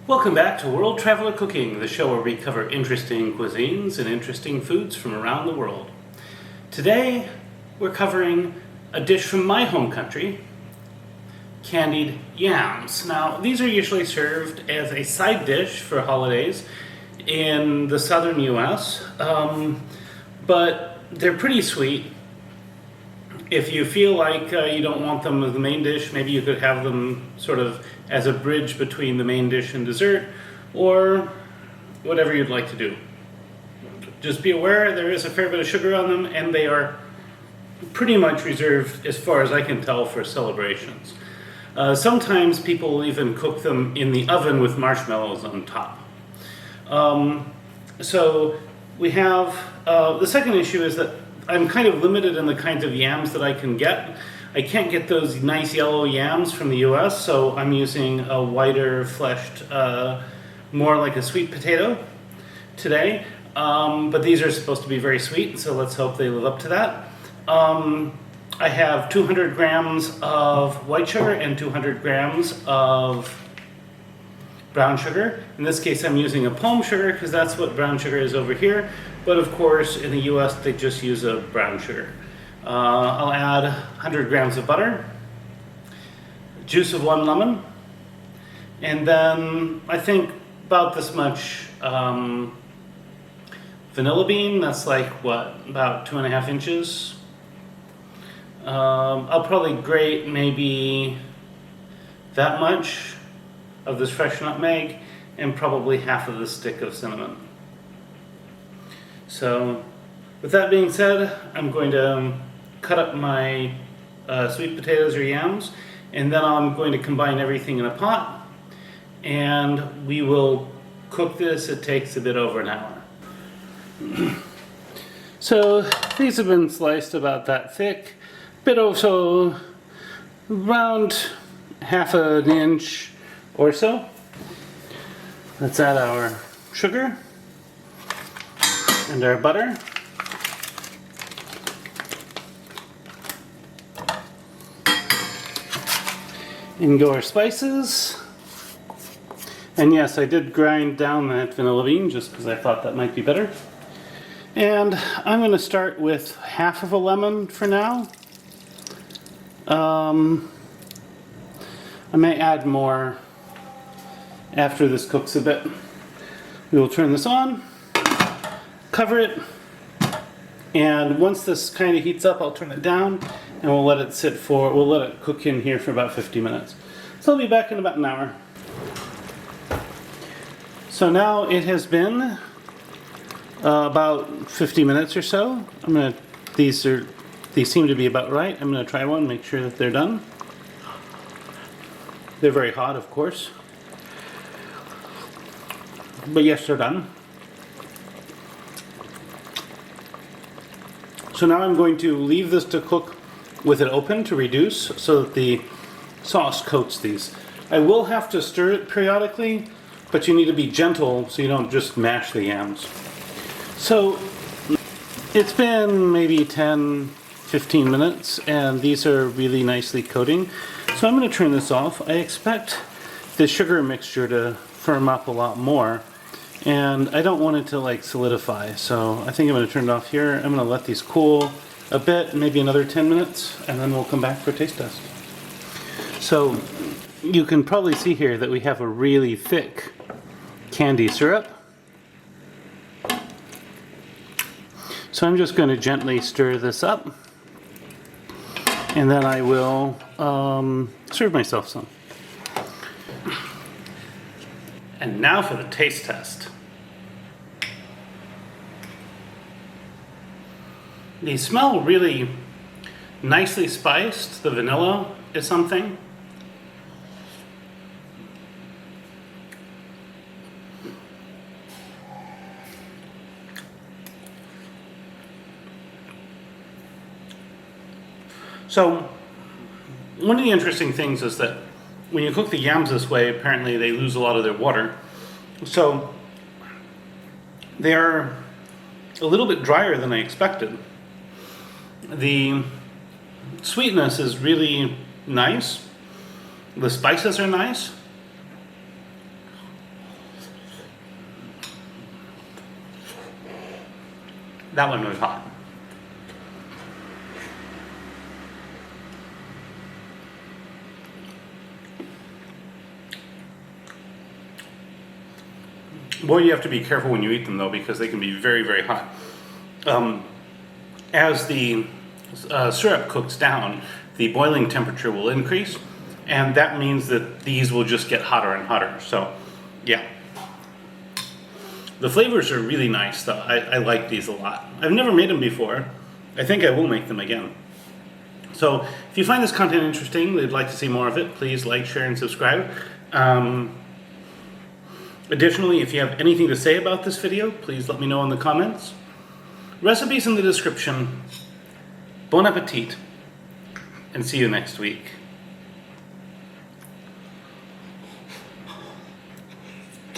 Welcome back to World Traveler Cooking, the show where we cover interesting cuisines and interesting foods from around the world. Today, we're covering a dish from my home country, candied yams. Now, these are usually served as a side dish for holidays in the southern US, but they're pretty sweet. If you feel like you don't want them as the main dish, maybe you could have them sort of as a bridge between the main dish and dessert, or whatever you'd like to do. Just be aware there is a fair bit of sugar on them, and they are pretty much reserved, as far as I can tell, for celebrations. Sometimes people even cook them in the oven with marshmallows on top. So we have, the second issue is that I'm kind of limited in the kinds of yams that I can get. I can't get those nice yellow yams from the US, so I'm using a whiter fleshed, more like a sweet potato today. But these are supposed to be very sweet, so let's hope they live up to that. I have 200 grams of white sugar and 200 grams of brown sugar. In this case, I'm using a palm sugar because that's what brown sugar is over here. But of course, in the US, they just use a brown sugar. I'll add 100 grams of butter, juice of 1 lemon, and then I think about this much vanilla bean. That's like, what, about 2.5 inches. I'll probably grate maybe that much of this fresh nutmeg and probably half of the stick of cinnamon. So with that being said, I'm going to cut up my sweet potatoes or yams, and then I'm going to combine everything in a pot, and we will cook this. It takes a bit over an hour. So these have been sliced about that thick, bit also around half an inch or so. Let's add our sugar and our butter. In go our spices. And yes, I did grind down that vanilla bean just because I thought that might be better. And I'm going to start with half of a lemon for now. I may add more after this cooks a bit. We will turn this on, cover it, and once this kind of heats up, I'll turn it down and we'll let it cook in here for about 50 minutes. So I'll be back in about an hour. So now it has been about 50 minutes or so. These seem to be about right. I'm going to try one, make sure that they're done. They're very hot, of course. But yes, they're done. So now I'm going to leave this to cook with it open to reduce so that the sauce coats these. I will have to stir it periodically, but you need to be gentle so you don't just mash the yams. So it's been maybe 10-15 minutes and these are really nicely coating. So I'm going to turn this off. I expect the sugar mixture to firm up a lot more, and I don't want it to like solidify, so I think I'm going to turn it off here. I'm going to let these cool a bit, maybe another 10 minutes, and then we'll come back for a taste test. So you can probably see here that we have a really thick candy syrup. So I'm just going to gently stir this up, and then I will serve myself some. And now for the taste test. They smell really nicely spiced. The vanilla is something. So, one of the interesting things is that when you cook the yams this way, apparently they lose a lot of their water. So, they are a little bit drier than I expected. The sweetness is really nice. The spices are nice. That one was hot. Boy, you have to be careful when you eat them though, because they can be very, very hot. As the syrup cooks down, the boiling temperature will increase, and that means that these will just get hotter and hotter. So, yeah. The flavors are really nice though. I like these a lot. I've never made them before. I think I will make them again. So, if you find this content interesting, would like to see more of it, please like, share, and subscribe. Additionally, if you have anything to say about this video, please let me know in the comments. Recipes in the description. Bon appetit, and see you next week.